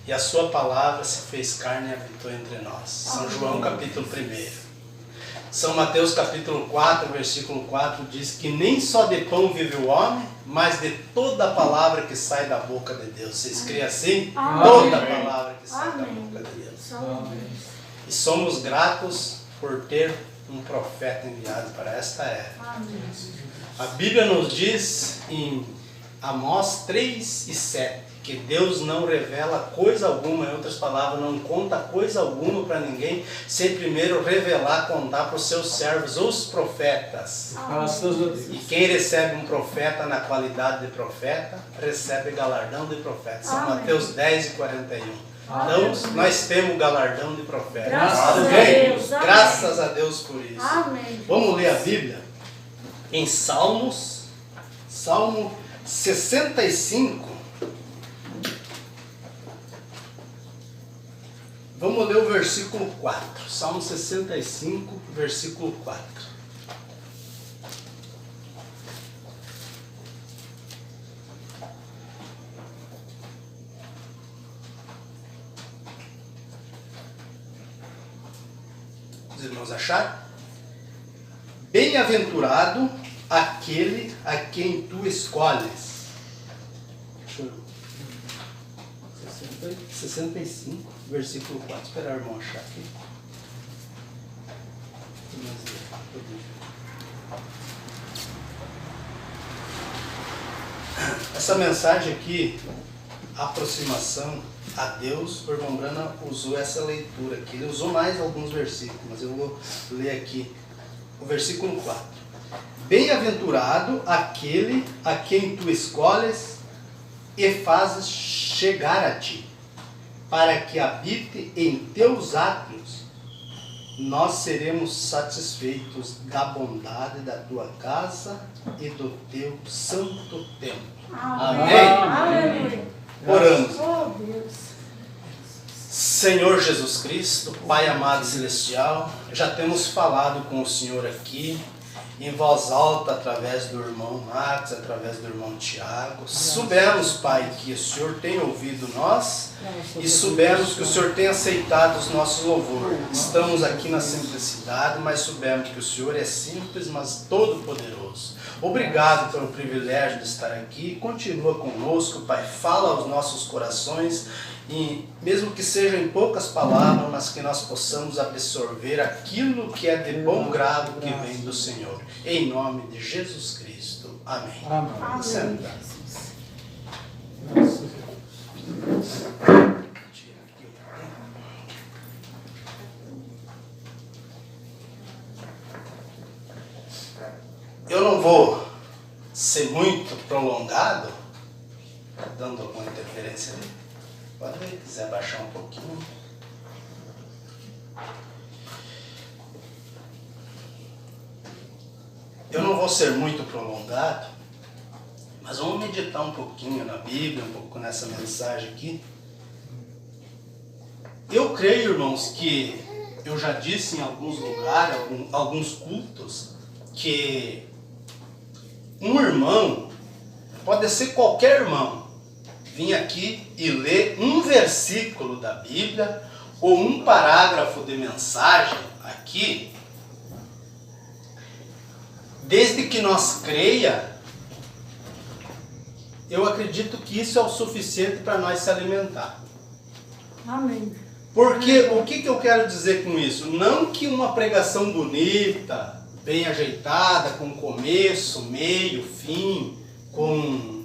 e a sua palavra se fez carne e habitou entre nós. São João capítulo 1. São Mateus capítulo 4, versículo 4 diz que nem só de pão vive o homem, mas de toda a palavra que sai da boca de Deus. Vocês creem assim? Amém. Toda a palavra que sai da Amém. boca de Deus. Amém. E somos gratos por ter um profeta enviado para esta era. Amém. A Bíblia nos diz em Amós 3:7 que Deus não revela coisa alguma, em outras palavras, não conta coisa alguma para ninguém, sem primeiro revelar, contar para os seus servos, os profetas. Graças a Deus. E quem recebe um profeta na qualidade de profeta, recebe galardão de profeta. São Amém. Mateus 10:41. Amém. Então, nós temos galardão de profeta. Graças Tudo a bem? Deus. Amém. Graças a Deus por isso. Amém. Vamos ler a Bíblia em Salmo 65. Vamos ler o versículo 4. Salmo 65, versículo 4. Os irmãos acharam? Bem-aventurado aquele a quem tu escolhes. Deixa eu... 65, versículo 4. Espera o irmão achar aqui. Essa mensagem aqui, aproximação a Deus, o irmão Brana usou essa leitura aqui. Ele usou mais alguns versículos, mas eu vou ler aqui o versículo 4. Bem-aventurado aquele a quem tu escolhes e fazes chegar a ti, para que habite em teus átrios. Nós seremos satisfeitos da bondade da tua casa e do teu santo templo. Amém? Aleluia. Oramos. Oh, Deus. Senhor Jesus Cristo, Pai amado e celestial, já temos falado com o Senhor aqui, em voz alta, através do irmão Max, através do irmão Tiago. Soubemos, Pai, que o Senhor tem ouvido nós e soubemos que o Senhor tem aceitado os nossos louvores. Estamos aqui na simplicidade, mas soubemos que o Senhor é simples, mas todo-poderoso. Obrigado pelo privilégio de estar aqui. Continua conosco, Pai. Fala aos nossos corações, e mesmo que seja em poucas palavras, mas que nós possamos absorver aquilo que é de bom grado que vem do Senhor. Em nome de Jesus Cristo. Amém. Amém. Senta. Graças a Deus. Eu não vou ser muito prolongado, dando alguma interferência ali. Pode ver, quiser baixar um pouquinho. Eu não vou ser muito prolongado, mas vamos meditar um pouquinho na Bíblia, um pouco nessa mensagem aqui. Eu creio, irmãos, que eu já disse em alguns lugares, alguns cultos, que um irmão, pode ser qualquer irmão, vir aqui e ler um versículo da Bíblia ou um parágrafo de mensagem aqui, desde que nós creia, eu acredito que isso é o suficiente para nós se alimentar. Amém. Porque o que eu quero dizer com isso? Não que uma pregação bonita, bem ajeitada, com começo, meio, fim, com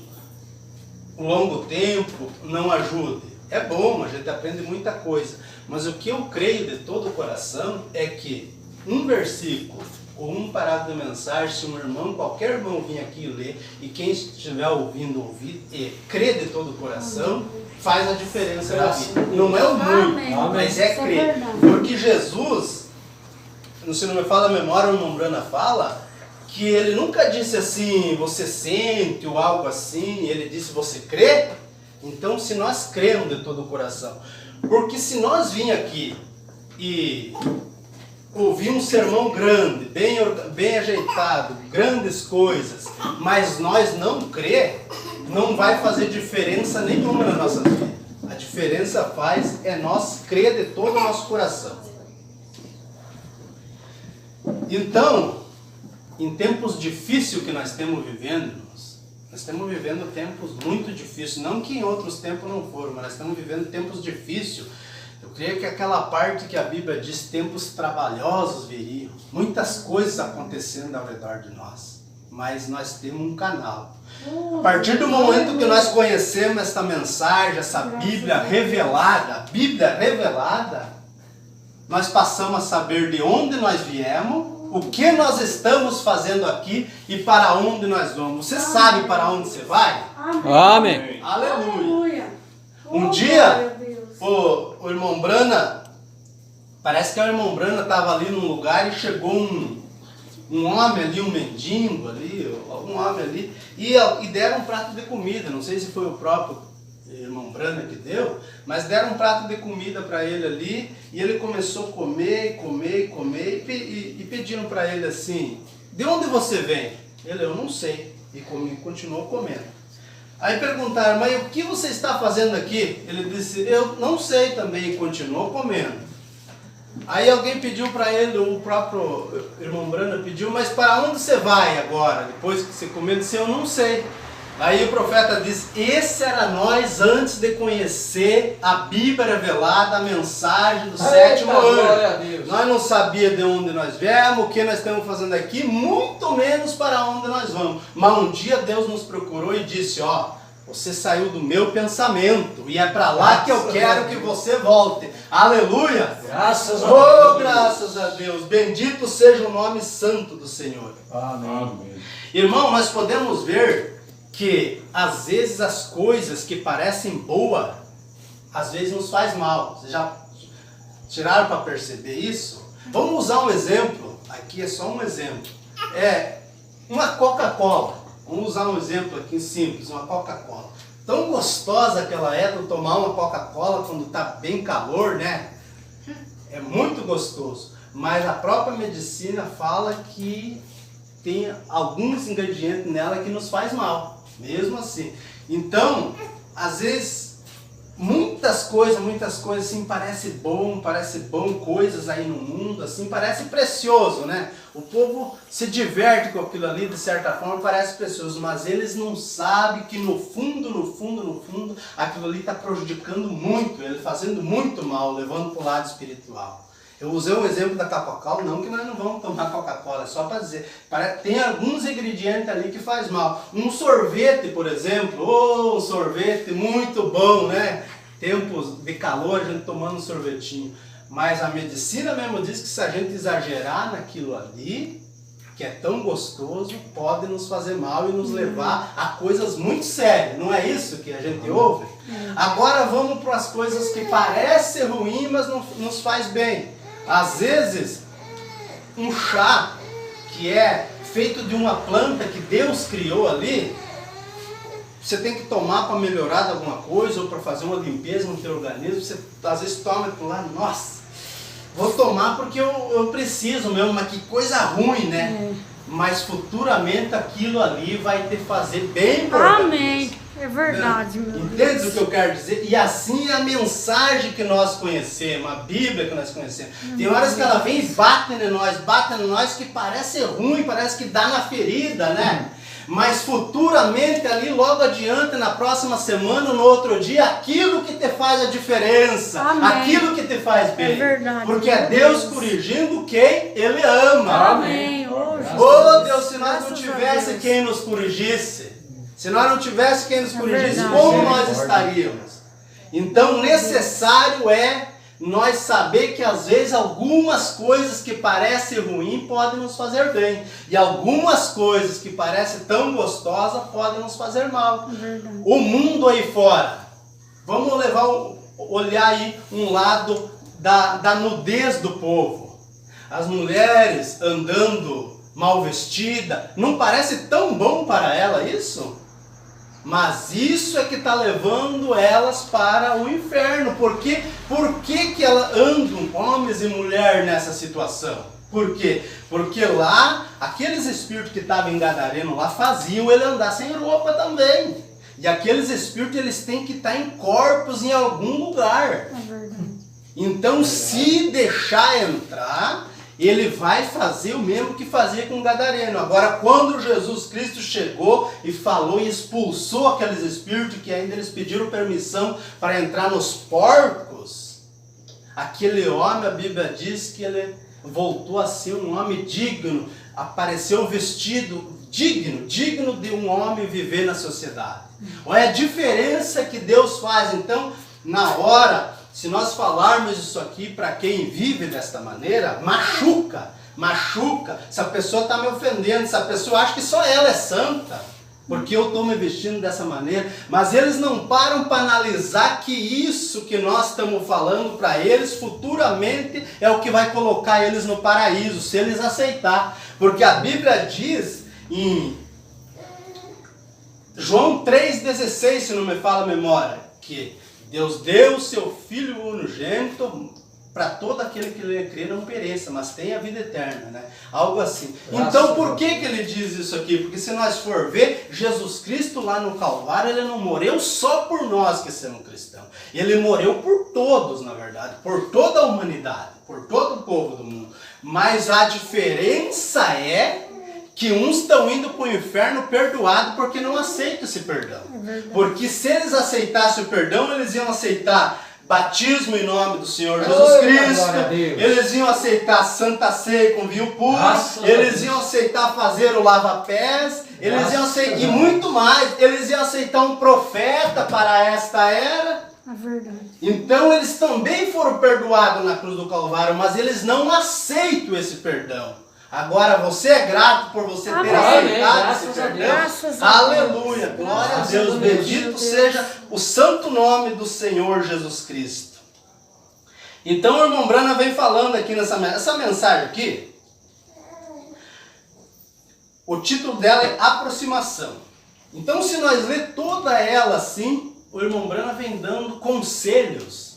um longo tempo, não ajude. É bom, a gente aprende muita coisa. Mas o que eu creio de todo o coração é que um versículo ou um parágrafo de mensagem, se um irmão, qualquer irmão vir aqui ler, e quem estiver ouvindo, ouvir, e crer de todo o coração, faz a diferença na vida. Não é o muito, Amém. mas é Isso é crer. verdade. Porque Jesus, se não me fala a memória, o irmão Brana fala, que ele nunca disse assim, você sente ou algo assim, ele disse, você crê? Então, se nós cremos de todo o coração, porque se nós vir aqui e ouvir um sermão grande, bem ajeitado, grandes coisas, mas nós não crer, não vai fazer diferença nenhuma na nossa vida. A diferença faz é nós crer de todo o nosso coração. Então, em tempos difíceis que nós estamos vivendo, nós estamos vivendo tempos muito difíceis, não que em outros tempos não foram, mas nós estamos vivendo tempos difíceis. Eu creio que aquela parte que a Bíblia diz, tempos trabalhosos viriam, muitas coisas acontecendo ao redor de nós, mas nós temos um canal. A partir do momento que nós conhecemos esta mensagem, essa Bíblia revelada, nós passamos a saber de onde nós viemos, o que nós estamos fazendo aqui e para onde nós vamos. Você sabe para onde você vai? Amém. Aleluia. Um dia, o irmão Brana, parece que o irmão Brana estava ali num lugar e chegou um homem ali, um mendigo ali, algum homem ali, e deram um prato de comida. Não sei se foi o próprio irmão Brana que deu, mas deram um prato de comida para ele ali, e ele começou a comer, e pediram para ele assim, de onde você vem? Ele, eu não sei, e continuou comendo. Aí perguntaram, mas o que você está fazendo aqui? Ele disse, eu não sei também, e continuou comendo. Aí alguém pediu para ele, o próprio irmão Brana pediu, mas para onde você vai agora? Depois que você comeu, ele disse, eu não sei. Aí o profeta diz, esse era nós antes de conhecer a Bíblia revelada, a mensagem do sétimo ano. Nós não sabíamos de onde nós viemos, o que nós estamos fazendo aqui, muito menos para onde nós vamos. Mas um dia Deus nos procurou e disse, ó, você saiu do meu pensamento e é para lá que eu quero que você volte. Aleluia! Graças a Deus. Deus. Graças a Deus. Bendito seja o nome santo do Senhor. Amém. Irmão, nós podemos ver que às vezes as coisas que parecem boas, às vezes nos faz mal. Vocês já tiraram para perceber isso? Vamos usar um exemplo, aqui é só um exemplo. É uma Coca-Cola. Vamos usar um exemplo aqui simples, uma Coca-Cola. Tão gostosa que ela é de tomar uma Coca-Cola quando está bem calor, né? É muito gostoso. Mas a própria medicina fala que tem alguns ingredientes nela que nos faz mal. Mesmo assim. Então, às vezes, muitas coisas assim, parece bom, coisas aí no mundo, assim, parece precioso, né? O povo se diverte com aquilo ali, de certa forma, parece precioso, mas eles não sabem que no fundo, aquilo ali está prejudicando muito, ele fazendo muito mal, levando para o lado espiritual. Eu usei um exemplo da Coca-Cola, não que nós não vamos tomar Coca-Cola, só para dizer. Tem alguns ingredientes ali que faz mal. Um sorvete, por exemplo, um sorvete muito bom, né? Tempos de calor, a gente tomando um sorvetinho. Mas a medicina mesmo diz que se a gente exagerar naquilo ali, que é tão gostoso, pode nos fazer mal e nos levar a coisas muito sérias. Não é isso que a gente ouve? Agora vamos para as coisas que parecem ruins, mas não nos faz bem. Às vezes, um chá que é feito de uma planta que Deus criou ali, você tem que tomar para melhorar alguma coisa ou para fazer uma limpeza no teu organismo, você às vezes toma aquilo lá, nossa, vou tomar porque eu preciso mesmo, mas que coisa ruim, né? Mas futuramente aquilo ali vai te fazer bem por Amém. É verdade, meu Deus. Entende o que eu quero dizer? E assim é a mensagem que nós conhecemos, a Bíblia que nós conhecemos. Tem horas que ela vem e bate em nós, que parece ruim, parece que dá na ferida, né? Mas futuramente, ali logo adiante, na próxima semana, no outro dia, aquilo que te faz a diferença, Amém. Aquilo que te faz bem. É verdade. Porque é Deus corrigindo quem Ele ama. Amém. Oh Deus, se nós não tivesse quem nos corrigisse, se nós não tivesse quem nos corrigisse, verdade. como nós estaríamos? Então, necessário é nós saber que às vezes algumas coisas que parecem ruins podem nos fazer bem. E algumas coisas que parecem tão gostosas podem nos fazer mal. Verdade. O mundo aí fora. Vamos olhar aí um lado da nudez do povo. As mulheres andando mal vestidas. Não parece tão bom para ela isso? Mas isso é que está levando elas para o inferno. Por que que elas andam, homens e mulheres, nessa situação? Por quê? Porque lá, aqueles espíritos que estavam em Gadareno lá, faziam ele andar sem roupa também. E aqueles espíritos, eles têm que estar em corpos em algum lugar. É verdade. Então, se deixar entrar, ele vai fazer o mesmo que fazia com o gadareno. Agora, quando Jesus Cristo chegou e falou e expulsou aqueles espíritos que ainda eles pediram permissão para entrar nos porcos, aquele homem, a Bíblia diz que ele voltou a ser um homem digno, apareceu vestido digno de um homem viver na sociedade. Olha a diferença que Deus faz. Então, na hora, se nós falarmos isso aqui para quem vive desta maneira, machuca. Se a pessoa está me ofendendo, se a pessoa acha que só ela é santa, porque eu estou me vestindo dessa maneira, mas eles não param para analisar que isso que nós estamos falando para eles, futuramente é o que vai colocar eles no paraíso, se eles aceitar. Porque a Bíblia diz em João 3,16, se não me fala a memória, que Deus deu o seu Filho unigênito para todo aquele que lhe crê não pereça, mas tenha a vida eterna, né? Algo assim. Então, por que ele diz isso aqui? Porque se nós for ver, Jesus Cristo lá no Calvário, ele não morreu só por nós que somos cristãos. Ele morreu por todos, na verdade, por toda a humanidade, por todo o povo do mundo. Mas a diferença é que uns estão indo para o inferno perdoado porque não aceitam esse perdão. Porque se eles aceitassem o perdão, eles iam aceitar batismo em nome do Senhor Jesus Cristo, eles iam aceitar Santa Ceia com vinho puro, eles iam aceitar fazer o lava-pés, eles iam aceitar, e muito mais, eles iam aceitar um profeta para esta era. É verdade. Então eles também foram perdoados na cruz do Calvário, mas eles não aceitam esse perdão. Agora, você é grato por você ter aceitado esse perdão? Aleluia, glória a Deus, bendito seja o santo nome do Senhor Jesus Cristo. Então, o irmão Brana vem falando aqui nessa mensagem aqui. O título dela é Aproximação. Então, se nós ler toda ela assim, o irmão Brana vem dando conselhos,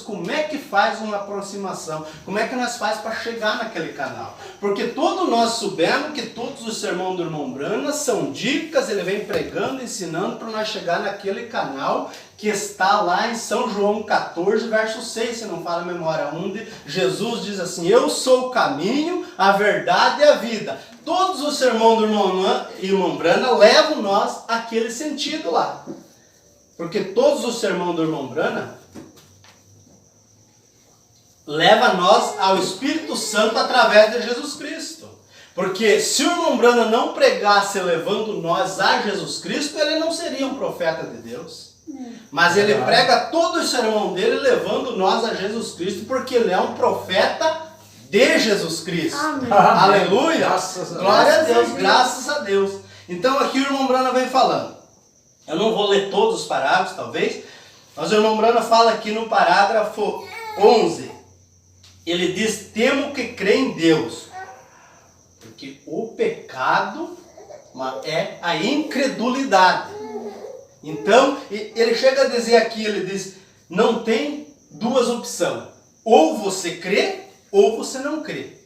como é que faz uma aproximação, como é que nós faz para chegar naquele canal. Porque todos nós soubemos que todos os sermões do irmão Brana são dicas, ele vem pregando, ensinando para nós chegar naquele canal que está lá em São João 14, verso 6, se não fala a memória, onde Jesus diz assim: eu sou o caminho, a verdade e a vida. Todos os sermões do irmão Brana levam nós àquele sentido lá. Porque todos os sermões do irmão Brana levam nós ao Espírito Santo através de Jesus Cristo. Porque se o irmão Brana não pregasse levando nós a Jesus Cristo, ele não seria um profeta de Deus. Mas ele prega todo o sermão dele levando nós a Jesus Cristo, porque ele é um profeta de Jesus Cristo. Amém. Aleluia! Glória a Deus, graças a Deus. Então aqui o irmão Brana vem falando. Eu não vou ler todos os parágrafos, talvez, mas o irmão Brana fala aqui no parágrafo 11. Ele diz: temo que crê em Deus, porque o pecado é a incredulidade. Então, ele chega a dizer aqui, ele diz, não tem duas opções. Ou você crê, ou você não crê.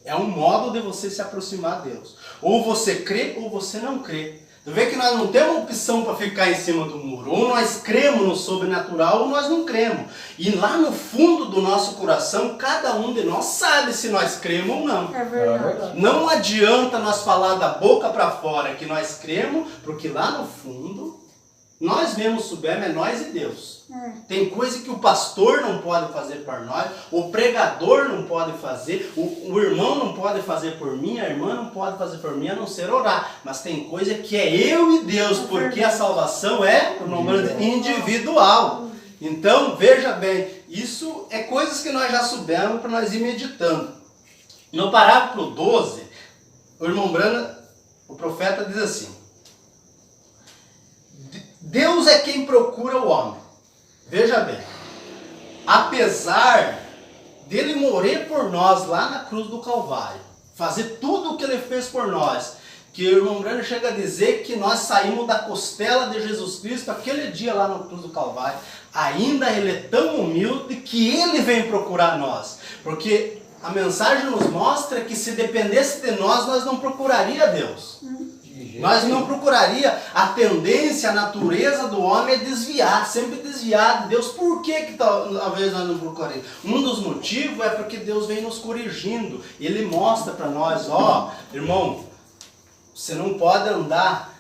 É um modo de você se aproximar de Deus. Ou você crê, ou você não crê. Tu vê que nós não temos opção para ficar em cima do muro. Ou nós cremos no sobrenatural, ou nós não cremos. E lá no fundo do nosso coração, cada um de nós sabe se nós cremos ou não. É verdade. Não adianta nós falar da boca para fora que nós cremos, porque lá no fundo, nós mesmos soubemos, é nós e Deus. Tem coisa que o pastor não pode fazer por nós, o pregador não pode fazer, o irmão não pode fazer por mim, a irmã não pode fazer por mim, a não ser orar. Mas tem coisa que é eu e Deus, porque a salvação é individual. Então, veja bem, isso é coisas que nós já soubemos para nós ir meditando. No parágrafo 12, o irmão Brana, o profeta, diz assim: Deus é quem procura o homem. Veja bem, apesar dele morrer por nós lá na cruz do Calvário, fazer tudo o que ele fez por nós, que o irmão Brana chega a dizer que nós saímos da costela de Jesus Cristo aquele dia lá na cruz do Calvário, ainda ele é tão humilde que ele vem procurar nós. Porque a mensagem nos mostra que se dependesse de nós, nós não procuraria Deus. Nós não procuraria, a tendência, a natureza do homem é desviar, sempre desviar de Deus. Por que talvez nós não procuraríamos? Um dos motivos é porque Deus vem nos corrigindo. Ele mostra para nós, irmão, você não pode andar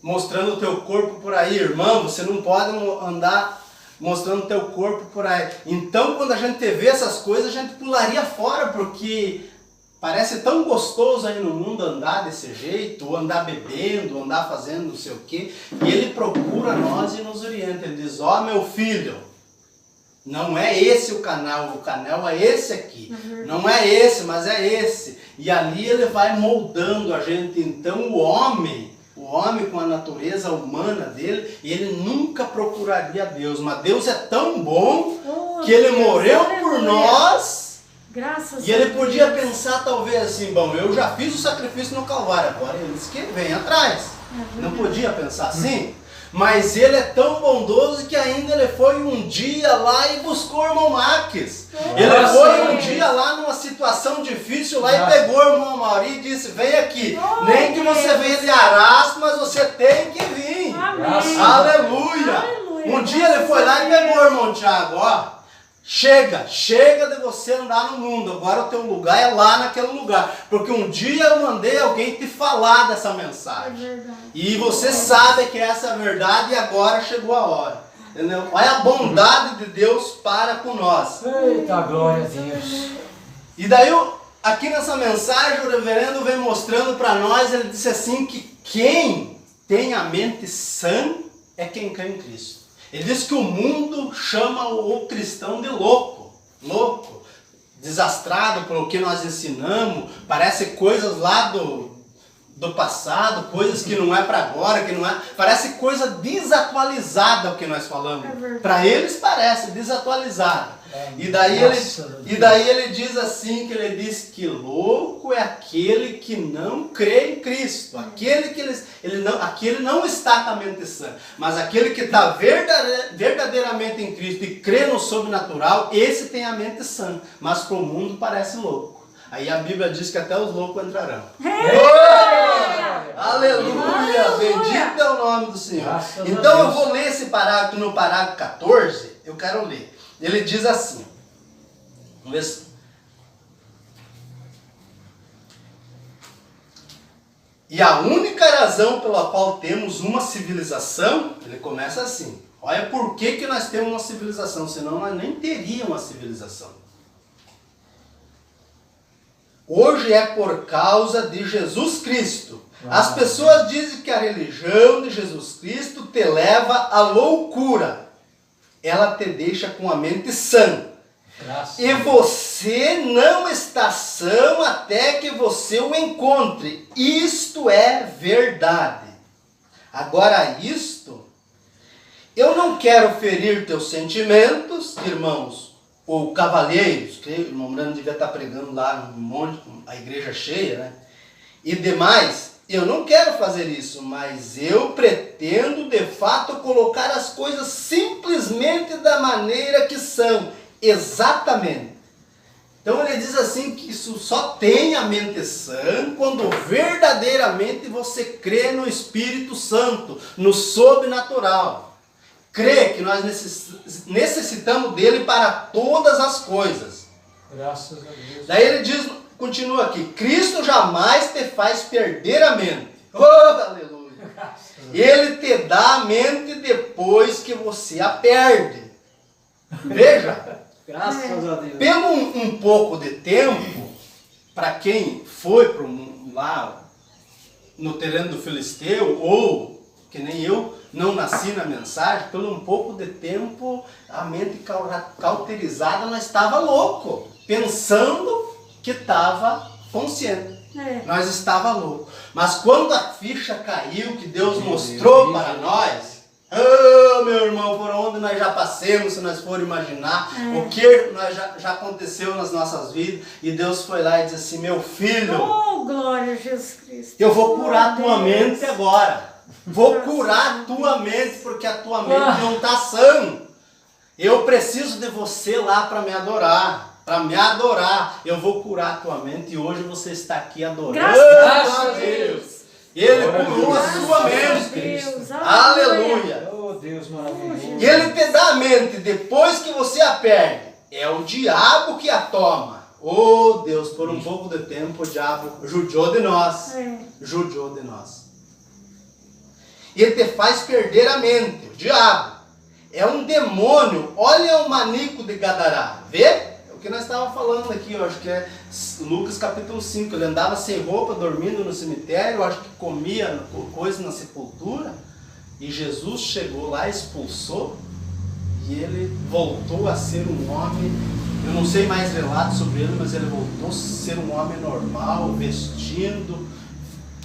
mostrando o teu corpo por aí, irmão, você não pode andar mostrando o teu corpo por aí. Então, quando a gente vê essas coisas, a gente pularia fora, porque parece tão gostoso aí no mundo andar desse jeito, ou andar bebendo, ou andar fazendo não sei o quê. E ele procura nós e nos orienta. Ele diz, meu filho, não é esse o canal é esse aqui. Não é esse, mas é esse. E ali ele vai moldando a gente. Então o homem com a natureza humana dele, ele nunca procuraria Deus. Mas Deus é tão bom que ele morreu por nós. Graças e ele podia pensar talvez assim, bom, eu já fiz o sacrifício no Calvário, agora eles que vem atrás. Não podia pensar assim? Mas ele é tão bondoso que ainda ele foi um dia lá e buscou o irmão Max. Ele foi um dia lá numa situação difícil lá e pegou o irmão Mauri e disse, vem aqui. Nem que você venha de arrasto, mas você tem que vir. Aleluia. Um dia ele foi lá e pegou o irmão Tiago, chega de você andar no mundo, agora o teu lugar é lá naquele lugar, porque um dia eu mandei alguém te falar dessa mensagem, e você sabe que essa é a verdade, e agora chegou a hora, entendeu? Olha a bondade de Deus para com nós. Eita, glória a Deus. E daí, aqui nessa mensagem, o reverendo vem mostrando para nós, ele disse assim, que quem tem a mente sã é quem crê em Cristo. Ele diz que o mundo chama o cristão de louco, desastrado pelo que nós ensinamos, parece coisas lá do passado, coisas que não é para agora, parece coisa desatualizada o que nós falamos. Para eles parece desatualizada. E daí ele diz assim, que ele diz que louco é aquele que não crê em Cristo, aquele que aquele não está com a mente sã, mas aquele que está verdadeiramente em Cristo e crê no sobrenatural, esse tem a mente sã, mas para o mundo parece louco. Aí a Bíblia diz que até os loucos entrarão. Aleluia! Bendito é o nome do Senhor. Então eu vou ler esse parágrafo no parágrafo 14, eu quero ler. Ele diz assim, vamos ver se... E a única razão pela qual temos uma civilização, ele começa assim, olha por que nós temos uma civilização, senão nós nem teríamos uma civilização. Hoje é por causa de Jesus Cristo. As pessoas dizem que a religião de Jesus Cristo te leva à loucura. Ela te deixa com a mente sã. E você não está são até que você o encontre. Isto é verdade. Agora eu não quero ferir teus sentimentos, irmãos, ou cavalheiros, que o irmão Brando devia estar pregando lá no monte, a igreja cheia, né? E demais. Eu não quero fazer isso, mas eu pretendo de fato colocar as coisas simplesmente da maneira que são, exatamente. Então ele diz assim que isso só tem a mente sã quando verdadeiramente você crê no Espírito Santo, no sobrenatural. Crê que nós necessitamos dele para todas as coisas. Graças a Deus. Daí ele diz... Continua aqui, Cristo jamais te faz perder a mente. Oh, aleluia! Ele te dá a mente depois que você a perde. Veja, graças a Deus. Pelo um pouco de tempo, para quem foi lá no terreno do Filisteu, ou que nem eu, não nasci na mensagem, pelo um pouco de tempo, a mente cauterizada, nós estava louco, pensando que estava consciente. Nós estava louco. Mas quando a ficha caiu, que Deus mostrou para nós, meu irmão, por onde nós já passamos, se nós for imaginar, o que nós já aconteceu nas nossas vidas, e Deus foi lá e disse assim, meu filho, glória a Jesus Cristo. Eu vou curar a tua mente agora. Vou curar a tua mente, porque a tua mente não está sã. Eu preciso de você lá para me adorar. Para me adorar, eu vou curar a tua mente, e hoje você está aqui adorando. Graças a Deus. Ele Glória a curou a Deus. sua Graças a mente. Deus. Aleluia. Oh, Deus maravilhoso. E ele te dá a mente depois que você a perde. É o diabo que a toma. Oh Deus, por um pouco de tempo o diabo judiou de nós. É. Judiou de nós. E ele te faz perder a mente. O diabo é um demônio. Olha o maníaco de Gadará. Vê? É o que nós estávamos falando aqui. Eu acho que é Lucas capítulo 5. Ele andava sem roupa, dormindo no cemitério. Eu acho que comia coisa na sepultura. E Jesus chegou lá, expulsou. E ele voltou a ser um homem. Eu não sei mais relatos sobre ele, mas ele voltou a ser um homem normal, vestindo.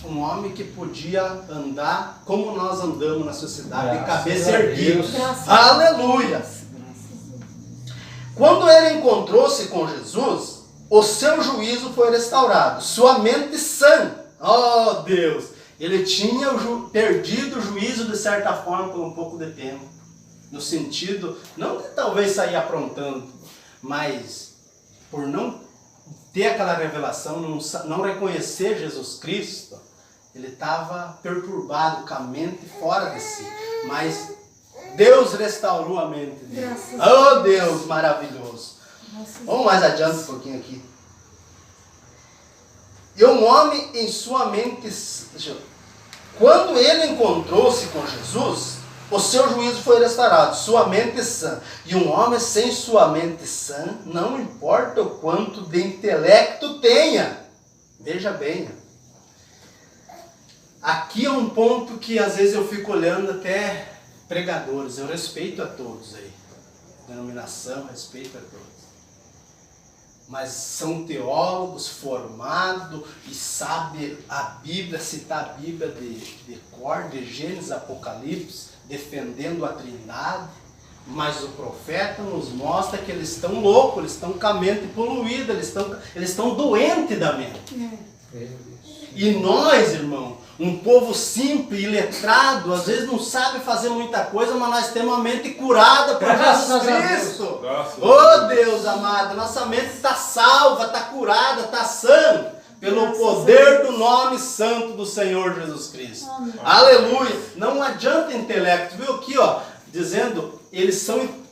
Um homem que podia andar como nós andamos na sociedade, de cabeça erguida. Graças a Aleluia! Deus. Graças a Deus. Quando ele encontrou-se com Jesus, o seu juízo foi restaurado, sua mente sã. Oh Deus! Ele tinha perdido o juízo de certa forma por um pouco de tempo. No sentido, não de talvez sair aprontando, mas por não ter aquela revelação, não reconhecer Jesus Cristo, ele estava perturbado com a mente fora de si. Mas Deus restaurou a mente dele. Graças a Oh Deus maravilhoso. Graças a Vamos mais adiante um pouquinho aqui. E um homem em sua mente... Quando ele encontrou-se com Jesus, o seu juízo foi restaurado, sua mente sã. E um homem sem sua mente sã, não importa o quanto de intelecto tenha. Veja bem. Aqui é um ponto que às vezes eu fico olhando até pregadores. Eu respeito a todos aí. Denominação, respeito a todos. Mas são teólogos formados e sabem a Bíblia, citar a Bíblia de cor, de Gênesis, Apocalipse, defendendo a Trindade, mas o profeta nos mostra que eles estão loucos, eles estão com a mente poluída, eles estão doentes da mente. É. E nós, irmão, um povo simples e letrado, às vezes não sabe fazer muita coisa, mas nós temos a mente curada por Graças Jesus a Cristo. Graças a Oh Deus amado, nossa mente está salva, está curada, está sã, pelo Graças poder a Deus. do nome santo do Senhor Jesus Cristo. Amém. Aleluia. Não adianta intelecto, viu aqui, ó, dizendo,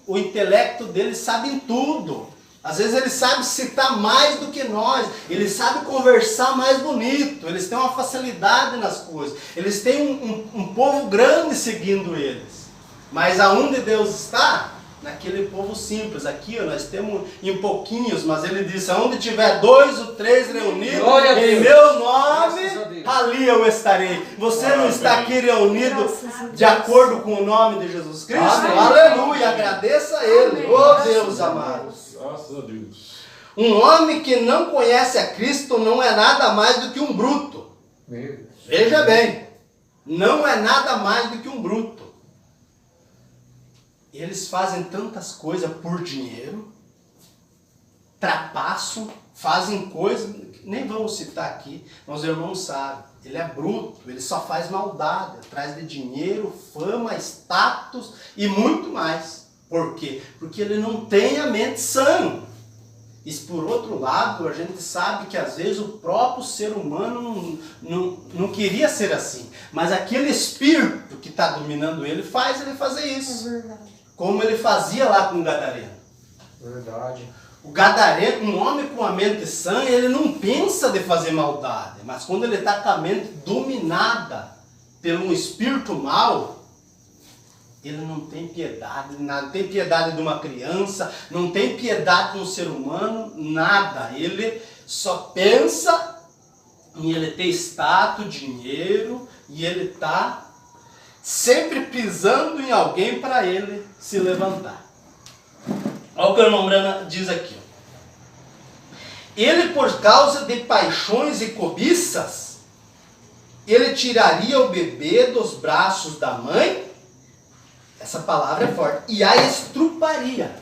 o intelecto deles sabem tudo. Às vezes eles sabem citar mais do que nós, eles sabem conversar mais bonito, eles têm uma facilidade nas coisas, eles têm um povo grande seguindo eles. Mas aonde Deus está? Naquele povo simples. Aqui ó, nós temos em pouquinhos, mas ele disse, aonde tiver 2 ou 3 reunidos Glória a em Deus. meu nome, Graças a Deus. ali eu estarei. Você não está aqui reunido Graças a Deus. de acordo com o nome de Jesus Cristo? Amém. Aleluia, agradeça a Ele. Amém. Oh Graças Deus a amado. Deus. Graças a Deus. Um homem que não conhece a Cristo não é nada mais do que um bruto. Meu Deus. Veja bem, não é nada mais do que um bruto. Eles fazem tantas coisas por dinheiro, trapaçam, fazem coisas, nem vamos citar aqui, mas os irmãos sabem, ele é bruto, ele só faz maldade, atrás de dinheiro, fama, status e muito mais. Por quê? Porque ele não tem a mente sã. E por outro lado, a gente sabe que às vezes o próprio ser humano não queria ser assim. Mas aquele espírito que está dominando ele faz ele fazer É isso. verdade. Como ele fazia lá com o Gadareno. Verdade. O Gadareno, um homem com a mente sã, ele não pensa de fazer maldade. Mas quando ele está com a mente dominada por um espírito mau, ele não tem piedade, nada, não tem piedade de uma criança, não tem piedade de um ser humano, nada. Ele só pensa em ele ter status, dinheiro, e ele está sempre pisando em alguém para ele se levantar. Olha o que o irmão Brana diz aqui. Ele, por causa de paixões e cobiças, ele tiraria o bebê dos braços da mãe. Essa palavra é forte. E a estruparia.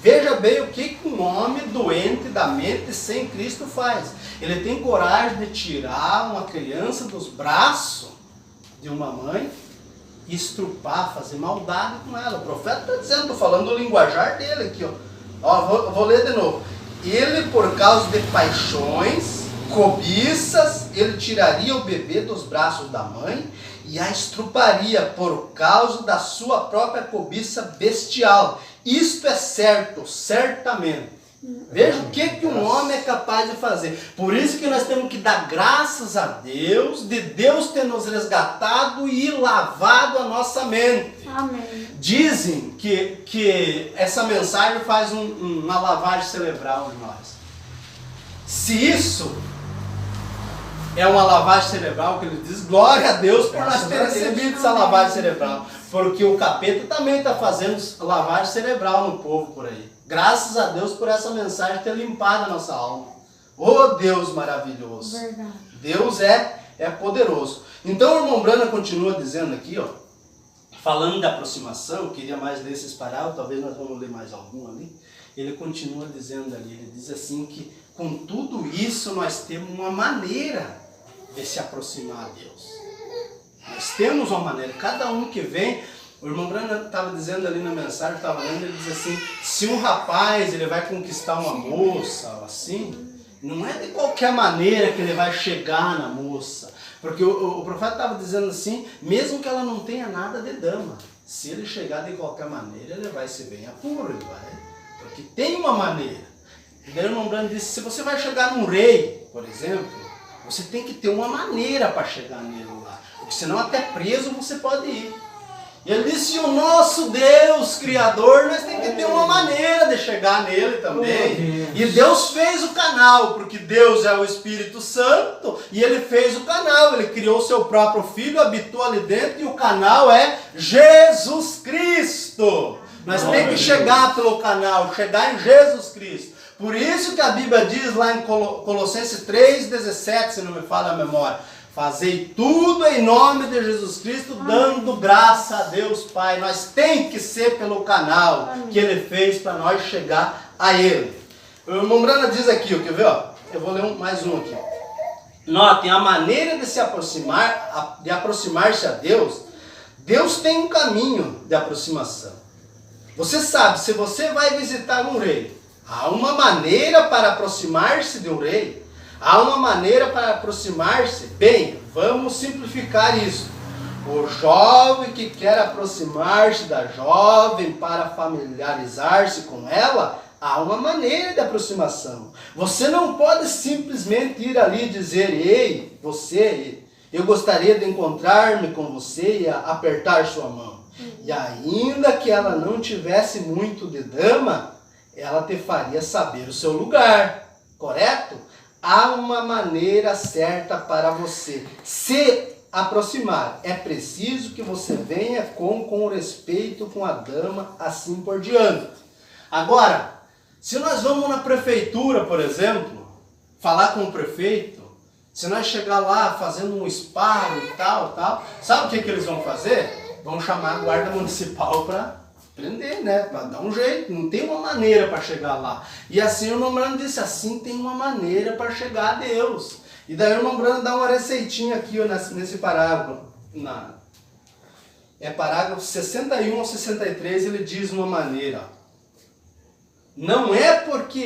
Veja bem o que um homem doente da mente sem Cristo faz. Ele tem coragem de tirar uma criança dos braços de uma mãe e estrupar, fazer maldade com ela. O profeta está dizendo, estou falando do linguajar dele aqui. Ó, vou ler de novo. Ele, por causa de paixões, cobiças, ele tiraria o bebê dos braços da mãe e a estruparia por causa da sua própria cobiça bestial. Isto é certo, certamente. Veja o que um homem é capaz de fazer. Por isso que nós temos que dar graças a Deus, de Deus ter nos resgatado e lavado a nossa mente. Amém. Dizem que essa mensagem faz uma lavagem cerebral em nós. Se isso é uma lavagem cerebral, que ele diz, glória a Deus por nós ter recebido essa lavagem cerebral. Porque o capeta também está fazendo lavagem cerebral no povo por aí. Graças a Deus por essa mensagem ter limpado a nossa alma. Oh Deus maravilhoso. Verdade. Deus é poderoso. Então o irmão Branham continua dizendo aqui, ó, falando da aproximação, eu queria mais ler esses parágrafos, talvez nós vamos ler mais algum ali. Ele continua dizendo ali, ele diz assim que com tudo isso nós temos uma maneira de se aproximar a Deus. Nós temos uma maneira, cada um que vem, o irmão Branham estava dizendo ali na mensagem, estava lendo, ele diz assim, se um rapaz ele vai conquistar uma moça, assim, não é de qualquer maneira que ele vai chegar na moça. Porque o profeta estava dizendo assim, mesmo que ela não tenha nada de dama, se ele chegar de qualquer maneira, ele vai se bem apuro, ele vai. Porque tem uma maneira. E daí o irmão Branham disse, se você vai chegar num rei, por exemplo, você tem que ter uma maneira para chegar nele lá. Porque senão até preso você pode ir. E ele disse, o nosso Deus Criador, nós temos que ter uma maneira de chegar nele também. E Deus fez o canal, porque Deus é o Espírito Santo, e Ele fez o canal, Ele criou o seu próprio Filho, habitou ali dentro, e o canal é Jesus Cristo. Nós temos que chegar pelo canal, chegar em Jesus Cristo. Por isso que a Bíblia diz lá em Colossenses 3,17, se não me falha a memória, fazei tudo em nome de Jesus Cristo, dando graça a Deus Pai. Nós tem que ser pelo canal que Ele fez para nós chegar a Ele. O irmão Branham diz aqui, quer ver? Ó? Eu vou ler mais um aqui. Notem, a maneira de se aproximar, de aproximar-se a Deus, Deus tem um caminho de aproximação. Você sabe, se você vai visitar um rei, há uma maneira para aproximar-se de um rei. Há uma maneira para aproximar-se. Bem, vamos simplificar isso. O jovem que quer aproximar-se da jovem para familiarizar-se com ela, há uma maneira de aproximação. Você não pode simplesmente ir ali e dizer, ei, você, eu gostaria de encontrar-me com você e apertar sua mão. E ainda que ela não tivesse muito de dama, ela te faria saber o seu lugar, correto? Há uma maneira certa para você se aproximar. É preciso que você venha com respeito com a dama, assim por diante. Agora, se nós vamos na prefeitura, por exemplo, falar com o prefeito, se nós chegar lá fazendo um espalho e tal, sabe o que eles vão fazer? Vão chamar a guarda municipal para prender, né? Para dar um jeito, não tem uma maneira para chegar lá. E assim o irmão Branham disse, assim tem uma maneira para chegar a Deus. E daí o irmão Branham dá uma receitinha aqui ó, nesse parágrafo. É parágrafo 61 ao 63, ele diz uma maneira. Não é porque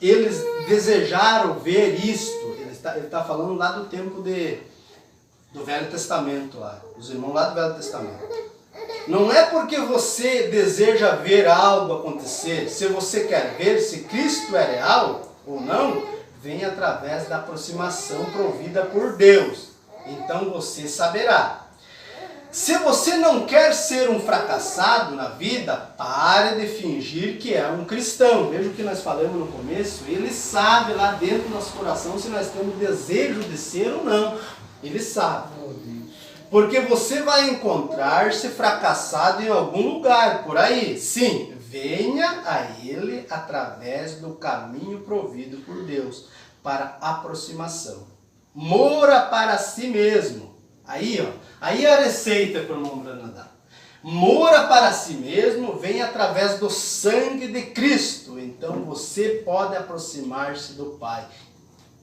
eles desejaram ver isto, ele está falando lá do tempo do Velho Testamento, lá, os irmãos lá do Velho Testamento. Não é porque você deseja ver algo acontecer, se você quer ver se Cristo é real ou não, vem através da aproximação provida por Deus. Então você saberá. Se você não quer ser um fracassado na vida, pare de fingir que é um cristão. Veja o que nós falamos no começo, ele sabe lá dentro do nosso coração se nós temos desejo de ser ou não. Ele sabe. Porque você vai encontrar-se fracassado em algum lugar, por aí. Sim, venha a Ele através do caminho provido por Deus para aproximação. Mora para si mesmo. Aí, ó, aí é a receita que o irmão Branham dá. Mora para si mesmo, vem através do sangue de Cristo. Então você pode aproximar-se do Pai.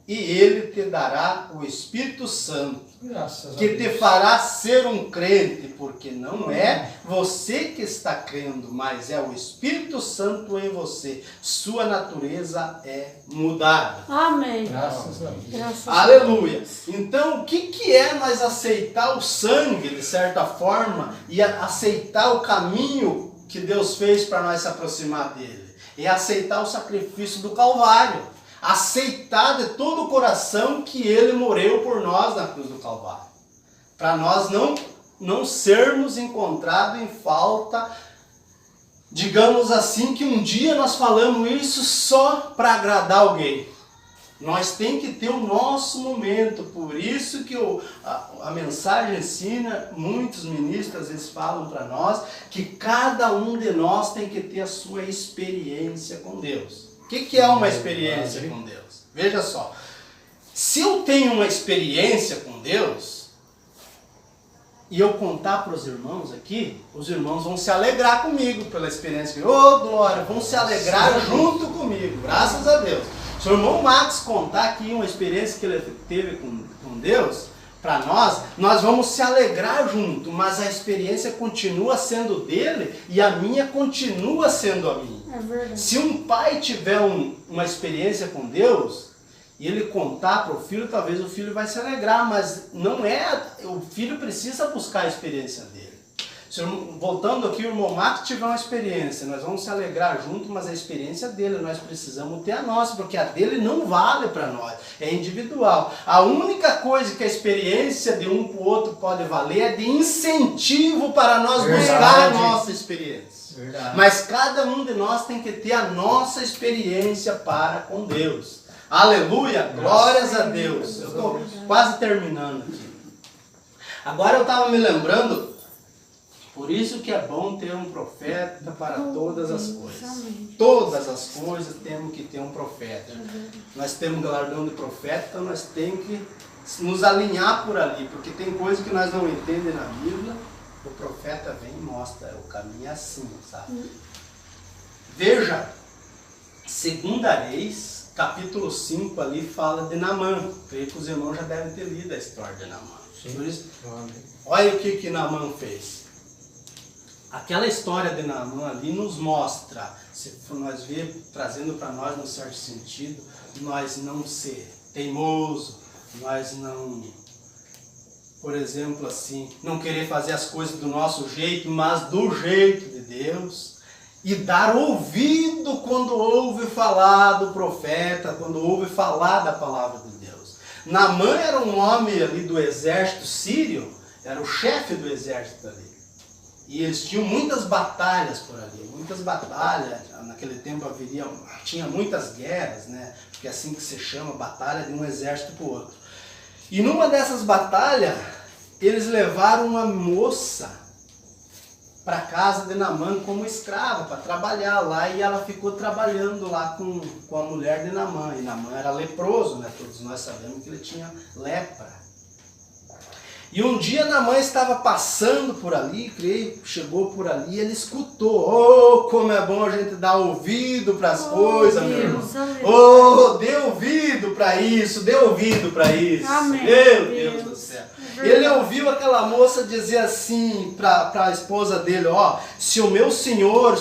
e Ele te dará o Espírito Santo, Graças a que Deus. te fará ser um crente, porque não é você que está crendo, mas é o Espírito Santo em você. Sua natureza é mudada. Amém. Graças a Deus. Graças a Aleluia. Então, o que é nós aceitar o sangue, de certa forma, e aceitar o caminho que Deus fez para nós se aproximar dele? É aceitar o sacrifício do Calvário. Aceitar de todo o coração que ele morreu por nós na cruz do Calvário. Para nós não sermos encontrados em falta, digamos assim, que um dia nós falamos isso só para agradar alguém. Nós tem que ter o nosso momento, por isso que a mensagem ensina, muitos ministros às vezes falam para nós, que cada um de nós tem que ter a sua experiência com Deus. O que é uma experiência com Deus? Veja só, se eu tenho uma experiência com Deus, e eu contar para os irmãos aqui, os irmãos vão se alegrar comigo pela experiência. Ô, glória, vão se alegrar junto comigo, graças a Deus. Se o irmão Max contar aqui uma experiência que ele teve com Deus, para nós vamos se alegrar junto, mas a experiência continua sendo dele e a minha continua sendo a minha. É verdade. Se um pai tiver uma experiência com Deus e ele contar para o filho, talvez o filho vai se alegrar, mas não é, o filho precisa buscar a experiência dele. Voltando aqui, o irmão Max tiver uma experiência, nós vamos se alegrar junto, mas a experiência dele, nós precisamos ter a nossa, porque a dele não vale para nós, é individual. A única coisa que a experiência de um para o outro pode valer é de incentivo para nós buscar a nossa experiência. Verdade. Mas cada um de nós tem que ter a nossa experiência para com Deus. Aleluia, glórias a Deus. Eu estou quase terminando aqui. Agora eu estava me lembrando, por isso que é bom ter um profeta para todas as coisas. Todas as coisas temos que ter um profeta. Nós temos galardão de profeta, então nós temos que nos alinhar por ali, porque tem coisas que nós não entendemos na Bíblia, o profeta vem e mostra, o caminho é assim, sabe? Veja, 2 Reis, capítulo 5 ali fala de Naamã. Creio que os irmãos já devem ter lido a história de Naamã. Por isso, olha o que Naamã fez. Aquela história de Naamã ali nos mostra, se nós ver, trazendo para nós no certo sentido, nós não ser teimoso, nós não, por exemplo assim, não querer fazer as coisas do nosso jeito, mas do jeito de Deus, e dar ouvido quando ouve falar do profeta, quando ouve falar da palavra de Deus. Naamã era um homem ali do exército sírio, era o chefe do exército ali. E eles tinham muitas batalhas por ali, muitas batalhas. Naquele tempo tinha muitas guerras, né? Porque é assim que se chama, batalha de um exército para o outro. E numa dessas batalhas, eles levaram uma moça para a casa de Naamã como escrava, para trabalhar lá. E ela ficou trabalhando lá com a mulher de Naamã. E Naamã era leproso, né? Todos nós sabemos que ele tinha lepra. E um dia Naamã estava passando por ali, creio, chegou por ali e ele escutou. Oh, como é bom a gente dar ouvido para as coisas, meu irmão. Oh, dê ouvido para isso, dê ouvido para isso. Amém. Meu Deus do céu. Ele ouviu aquela moça dizer assim para a esposa dele, ó, se o meu senhor,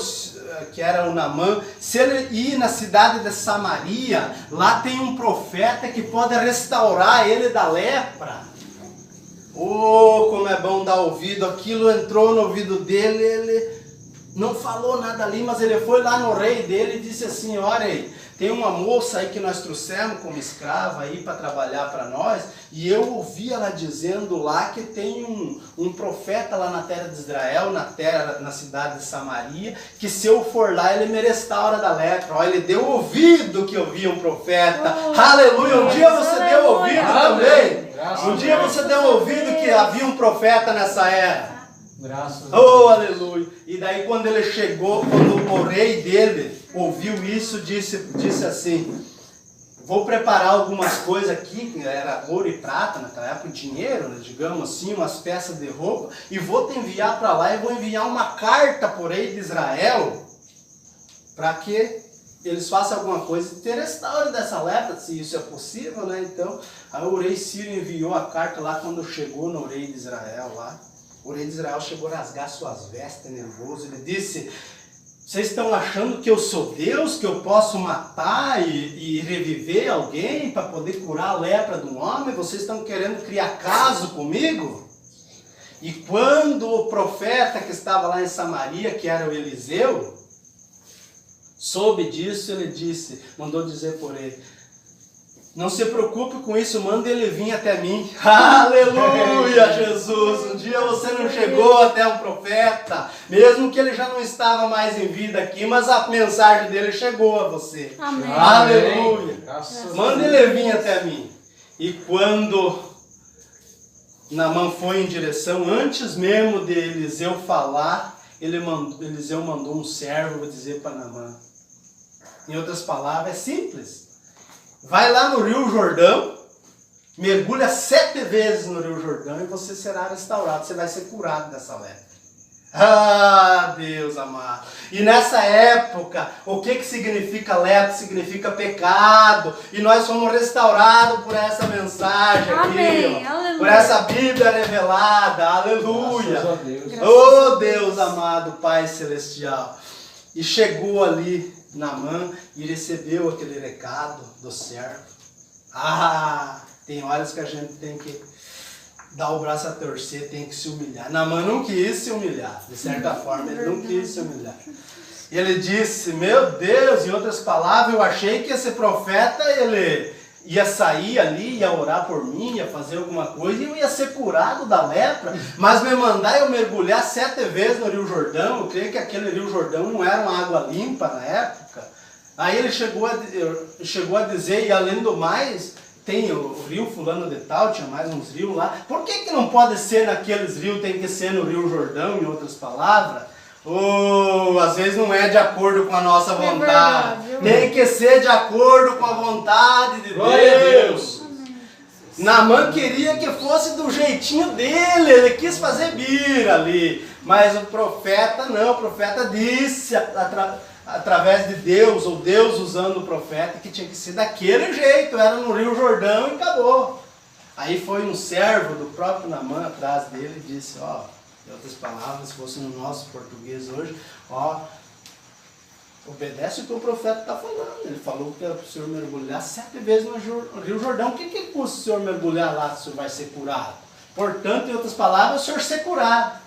que era o Naamã, se ele ir na cidade de Samaria, lá tem um profeta que pode restaurar ele da lepra. Oh, como é bom dar ouvido. Aquilo entrou no ouvido dele, ele não falou nada ali, mas ele foi lá no rei dele e disse assim, olha aí, tem uma moça aí que nós trouxemos como escrava aí para trabalhar para nós, e eu ouvi ela dizendo lá que tem um profeta lá na terra de Israel, na cidade de Samaria, que se eu for lá ele me restaura da lepra. Olha, ele deu ouvido que eu vi um profeta. Aleluia, um dia você deu ouvido também. Um dia você deu ouvido que havia um profeta nessa era. Graças a Oh, aleluia. E daí quando ele chegou, quando o rei dele ouviu isso, disse assim, vou preparar algumas coisas aqui, que era ouro e prata naquela época, dinheiro, né, digamos assim, umas peças de roupa, e vou te enviar para lá e vou enviar uma carta por rei de Israel, para que eles façam alguma coisa e te restaure dessa lepra, se isso é possível, né? Então, aí o rei Sírio enviou a carta lá quando chegou no rei de Israel lá. O rei de Israel chegou a rasgar suas vestes, nervoso. Ele disse: vocês estão achando que eu sou Deus, que eu posso matar e reviver alguém para poder curar a lepra de um homem? Vocês estão querendo criar caso comigo? E quando o profeta que estava lá em Samaria, que era o Eliseu, soube disso, ele disse, mandou dizer por ele: não se preocupe com isso, manda ele vir até mim. Aleluia, Jesus! Um dia você não chegou até o profeta, mesmo que ele já não estava mais em vida aqui, mas a mensagem dele chegou a você. Amém. Aleluia! Graças a Manda Deus. ele vir até mim. E quando Naamã foi em direção, antes mesmo de Eliseu falar, Eliseu mandou um servo dizer para Naamã. Em outras palavras, é simples. Vai lá no Rio Jordão, mergulha 7 vezes no Rio Jordão e você será restaurado, você vai ser curado dessa lepra. Ah, Deus amado. E nessa época, o que significa lepra? Significa pecado. E nós fomos restaurados por essa mensagem Amém, aqui, ó, aleluia. por essa Bíblia revelada. Aleluia. Graças a Deus. Oh Deus amado, Pai Celestial. E chegou ali Naamã e recebeu aquele recado do servo. Ah, tem horas que a gente tem que dar o braço a torcer, tem que se humilhar. Naamã não quis se humilhar, de certa forma, ele não quis se humilhar. Ele disse: meu Deus, em outras palavras, eu achei que esse profeta, ele ia sair ali, ia orar por mim, ia fazer alguma coisa e eu ia ser curado da lepra, mas me mandar eu mergulhar 7 vezes no Rio Jordão. Eu creio que aquele Rio Jordão não era uma água limpa na época. Aí ele chegou a dizer, e além do mais, tem o rio fulano de tal, tinha mais uns rios lá. Por que não pode ser naqueles rios, tem que ser no Rio Jordão, em outras palavras? Às vezes não é de acordo com a nossa vontade. verdade, Tem que ser de acordo com a vontade de Glória a Deus. Naamã queria que fosse do jeitinho dele, ele quis fazer bira ali. Mas o profeta não, o profeta disse através de Deus, ou Deus usando o profeta, que tinha que ser daquele jeito, era no Rio Jordão e acabou. Aí foi um servo do próprio Naamã atrás dele e disse, em outras palavras, se fosse no nosso português hoje, obedece o que o profeta está falando. Ele falou que é para o senhor mergulhar 7 vezes no Rio Jordão. O que custa o senhor mergulhar lá se o senhor vai ser curado? Portanto, em outras palavras, o senhor ser curado.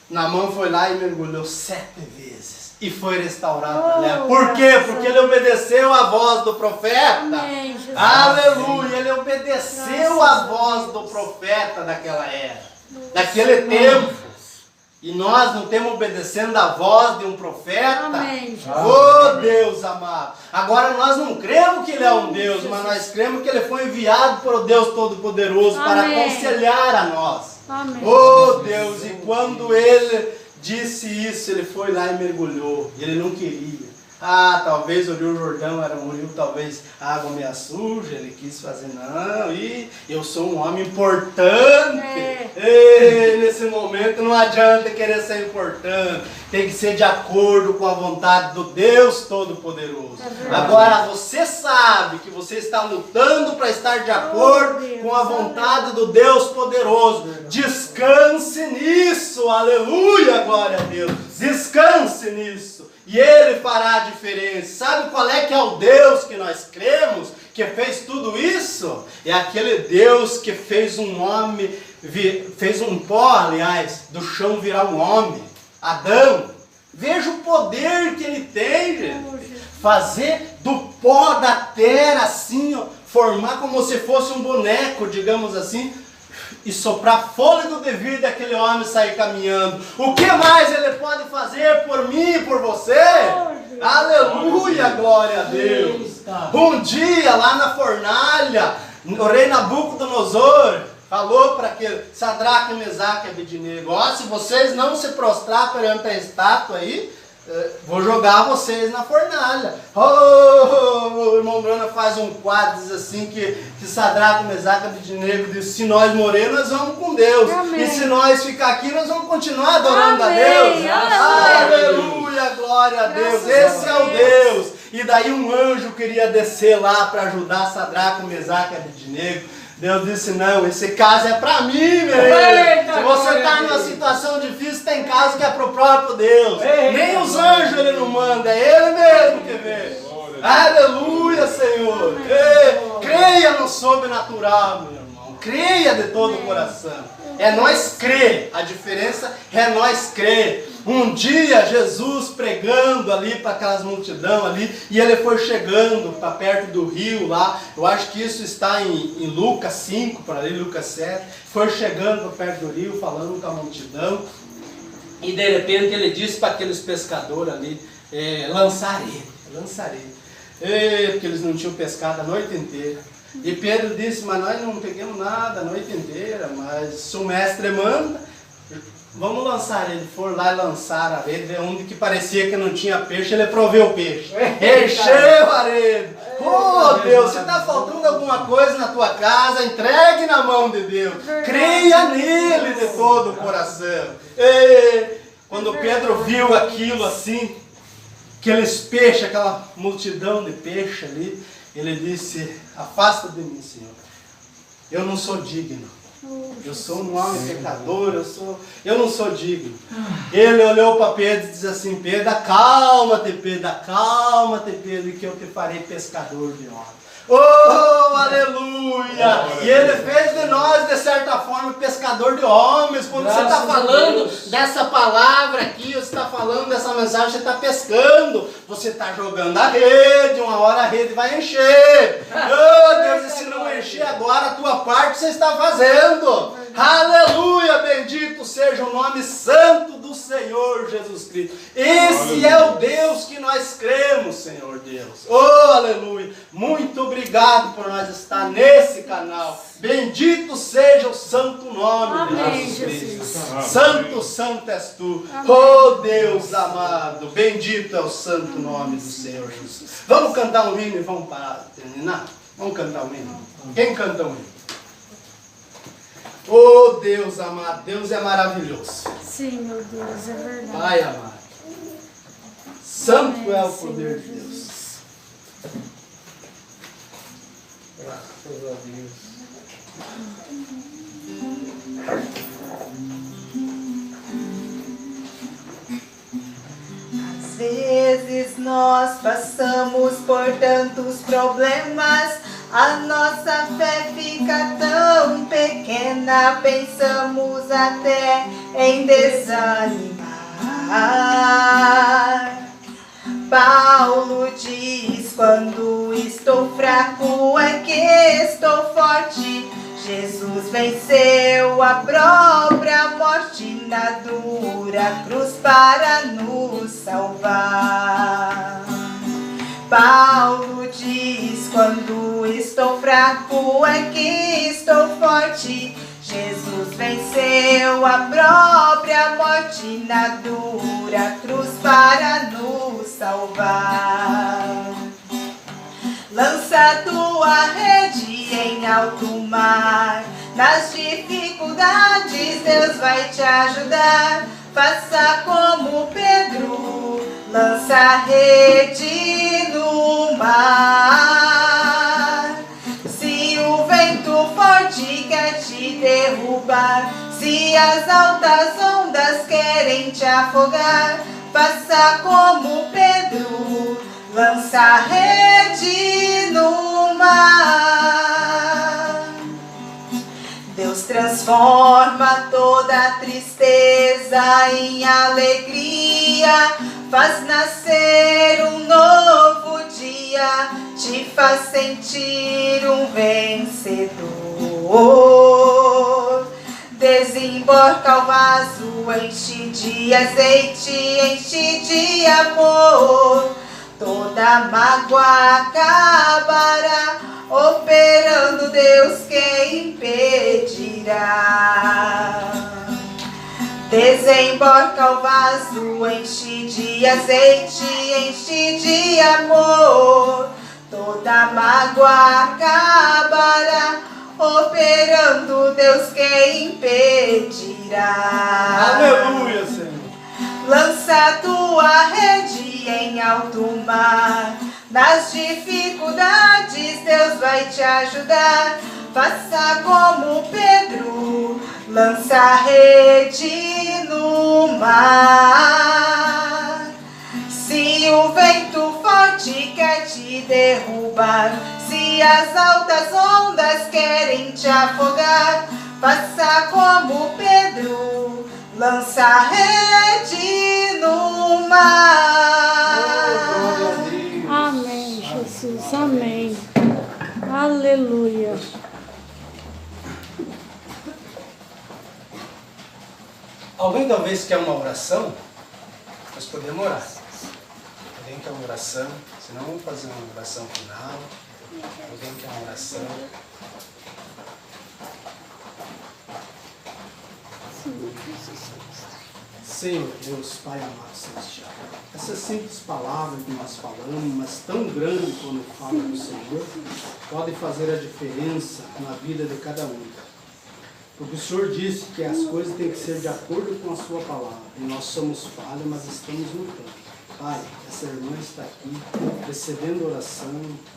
Naamã foi lá e mergulhou 7 vezes. E foi restaurado. Por quê? Porque ele obedeceu a voz do profeta. Amém, Jesus. Aleluia! Ele obedeceu a voz do profeta daquela era, daquele tempo. E nós não estamos obedecendo a voz de um profeta. Amém, Jesus. Oh Deus amado. Agora nós não cremos que ele é um Deus, mas nós cremos que ele foi enviado por Deus Todo-Poderoso para Amém. aconselhar a nós. Amém. Oh Deus, e quando ele disse isso, ele foi lá e mergulhou. Ele não queria. Talvez o Rio Jordão era um rio, talvez a água meia suja, ele quis fazer, não, e eu sou um homem importante. E nesse momento não adianta querer ser importante, tem que ser de acordo com a vontade do Deus Todo-Poderoso. Agora você sabe que você está lutando para estar de acordo com a vontade do Deus Poderoso. Descanse nisso, aleluia, glória a Deus. Descanse nisso. E Ele fará a diferença. Sabe qual é que é o Deus que nós cremos, que fez tudo isso? É aquele Deus que fez um homem, fez um pó, aliás, do chão virar um homem. Adão. Veja o poder que Ele tem, gente. Fazer do pó da terra assim, formar como se fosse um boneco, digamos assim, e soprar fôlego de vida aquele homem sair caminhando. O que mais ele pode fazer por mim e por você? Aleluia, glória a Deus. Um dia lá na fornalha, o rei Nabucodonosor falou para aquele Sadraque, Mesaque e Abednego: se vocês não se prostrar perante a estátua aí, vou jogar vocês na fornalha. O irmão Brana faz um quadro, diz assim, que Sadraque, Mesaque e Abednego diz: se nós morrer, nós vamos com Deus. Amém. E se nós ficar aqui, nós vamos continuar adorando. Amém. A Deus. Aleluia, glória a Deus. Esse é o Deus e daí um anjo queria descer lá para ajudar Sadraco, Mesaque e Abednego. Deus disse, não, esse caso é para mim, meu irmão. Se você está numa situação difícil, tem caso que é para o próprio Deus. Nem os anjos ele não manda, é ele mesmo que vem. Aleluia, Senhor. Creia no sobrenatural, meu irmão. Creia de todo o coração. É nós crer. A diferença é nós crer. Um dia Jesus pregando ali para aquelas multidão ali, e ele foi chegando para perto do rio lá. Eu acho que isso está em Lucas 5, para ali, Lucas 7. Foi chegando para perto do rio, falando com a multidão. E de repente ele disse para aqueles pescadores ali, lançar ele. Porque eles não tinham pescado a noite inteira. E Pedro disse, mas nós não pegamos nada a noite inteira, mas se o mestre manda, vamos lançar ele. Foram lá e lançaram a rede, onde que parecia que não tinha peixe, ele proveu o peixe. Encheu a rede. Oh Deus, se está faltando alguma coisa na tua casa, entregue na mão de Deus. Creia nele de todo o coração. Quando Pedro viu aquilo assim, aqueles peixes, aquela multidão de peixe ali, ele disse, afasta de mim, Senhor. Eu não sou digno. Eu sou um homem pecador, eu não sou digno. Ele olhou para Pedro e disse assim, Pedro, acalma-te, Pedro, que eu te farei pescador de homens. Oh, aleluia! E ele fez de nós, de certa forma, pescador de homens. Quando você está falando dessa palavra aqui, você está falando dessa mensagem, você está pescando, você está jogando a rede, uma hora a rede vai encher. Oh, Deus, e se não encher agora, a tua parte você está fazendo. Aleluia, bendito seja o nome santo do Senhor Jesus Cristo. Esse é o Deus que nós cremos, Senhor Deus. Oh, aleluia. Muito obrigado por nós estar nesse canal. Bendito seja o santo nome de Jesus Cristo. Santo, santo és tu. Oh, Deus amado. Bendito é o santo nome do Senhor Jesus. Vamos cantar um hino e vamos parar de terminar? Vamos cantar um hino. Quem canta um hino? Oh Deus amado, Deus é maravilhoso. Sim, meu Deus, é verdade. Pai amado, santo é o poder de Deus. Graças a Deus. Às vezes nós passamos por tantos problemas, a nossa fé fica tão pequena, pensamos até em desanimar. Paulo diz, quando estou fraco é que estou forte. Jesus venceu a própria morte na dura cruz para nos salvar. Paulo diz, quando estou fraco é que estou forte. Jesus venceu a própria morte na dura cruz para nos salvar. Lança tua rede em alto mar, nas dificuldades Deus vai te ajudar. Faça como Pedro, lança a rede no mar. Se o vento forte quer te derrubar, se as altas ondas querem te afogar, faça como Pedro, lança a rede no mar. Deus transforma toda tristeza em alegria, faz nascer um novo dia, te faz sentir um vencedor. Desemborca o vaso, enche de azeite, enche de amor. Toda mágoa acabará, operando Deus que impedirá. Desemborca o vaso, enche de azeite, enche de amor. Toda mágoa acabará, operando Deus que impedirá. Aleluia, Senhor. Lança tua rede em alto mar, Nas dificuldades Deus vai te ajudar. Faça como Pedro, lança a rede no mar. Se o vento forte quer te derrubar, se as altas ondas querem te afogar, faça como Pedro, lança a rede no mar. Amém, Jesus. Amém. Aleluia. Alguém talvez quer uma oração? Nós podemos orar. Alguém quer uma oração? Senão vamos fazer uma oração final. Alguém quer uma oração? Senhor Deus, Pai amado celestial, essa simples palavra que nós falamos, mas tão grande quando fala do Senhor, pode fazer a diferença na vida de cada um. Porque o Senhor disse que as coisas têm que ser de acordo com a sua palavra. E nós somos falhos, mas estamos lutando. Pai, essa irmã está aqui, recebendo oração.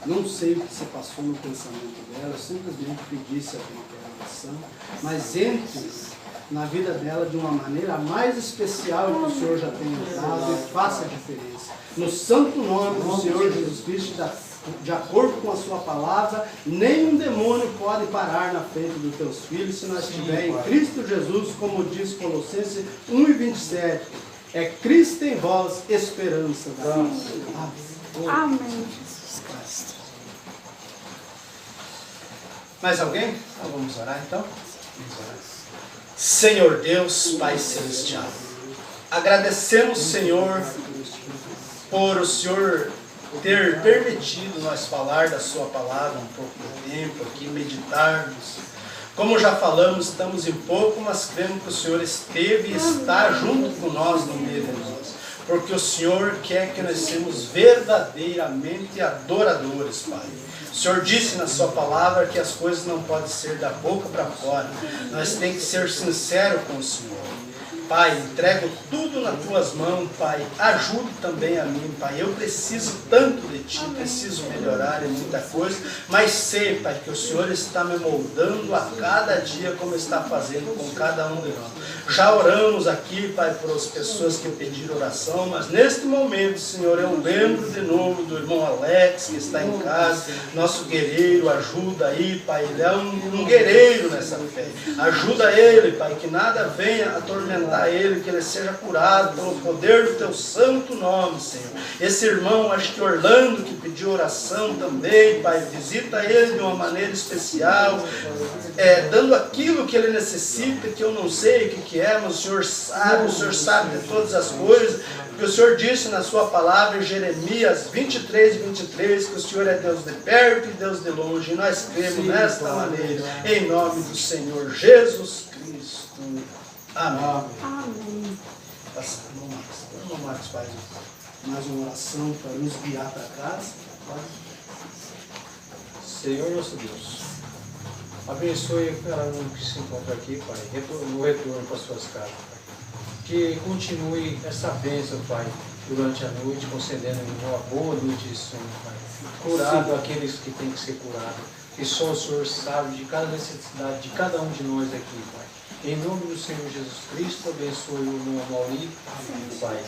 Não sei o que se passou no pensamento dela, eu simplesmente pedi se alguém quer oração. Mas entre na vida dela de uma maneira mais especial que o Senhor já tem dado e faça a diferença. No santo nome do Senhor Jesus Cristo, de acordo com a sua palavra, nenhum demônio pode parar na frente dos teus filhos se nós estivermos em Cristo Jesus, como diz Colossenses 1:27. É Cristo em vós, esperança da nossa vida. Amém, Jesus Cristo. Mais alguém? Então vamos orar então? Vamos orar. Senhor Deus, Pai Celestial, agradecemos, Senhor, por o Senhor ter permitido nós falar da sua palavra um pouco de tempo aqui, meditarmos. Como já falamos, estamos em pouco, mas cremos que o Senhor esteve e está junto com nós no meio de nós. Porque o Senhor quer que nós sejamos verdadeiramente adoradores, Pai. O Senhor disse na sua palavra que as coisas não podem ser da boca para fora. Nós temos que ser sinceros com o Senhor. Pai, entrego tudo nas tuas mãos, Pai. Ajude também a mim, Pai. Eu preciso tanto de Ti, preciso melhorar em muita coisa, mas sei, Pai, que o Senhor está me moldando a cada dia como está fazendo com cada um de nós. Já oramos aqui, Pai, por as pessoas que pediram oração, mas neste momento, Senhor, eu lembro de novo do irmão Alex, que está em casa, nosso guerreiro. Ajuda aí, Pai. Ele é um guerreiro nessa fé. Ajuda ele, Pai, que nada venha atormentar ele, que ele seja curado pelo poder do teu santo nome, Senhor. Esse irmão, acho que Orlando, que pediu oração também, Pai, visita ele de uma maneira especial, dando aquilo que ele necessita, que eu não sei o que é, mas o Senhor sabe de todas as coisas, porque o Senhor disse na sua palavra, em Jeremias 23:23, que o Senhor é Deus de perto e Deus de longe, e nós cremos nesta maneira, em nome do Senhor Jesus Cristo. Amém. Amém. Irmão Marcos faz mais uma oração para nos guiar para casa. Senhor nosso Deus, abençoe cada um que se encontra aqui, Pai, no retorno para suas casas, Pai. Que continue essa bênção, Pai, durante a noite, concedendo uma boa noite de sono, Pai. Curado aqueles que têm que ser curados. E só o Senhor sabe de cada necessidade de cada um de nós aqui, Pai. Em nome do Senhor Jesus Cristo, abençoe o irmão Mauri, Pai.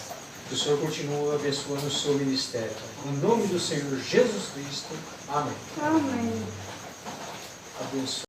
Que o Senhor continue abençoando o seu ministério, Pai. Em nome do Senhor Jesus Cristo. Amém. Amém. Abençoe.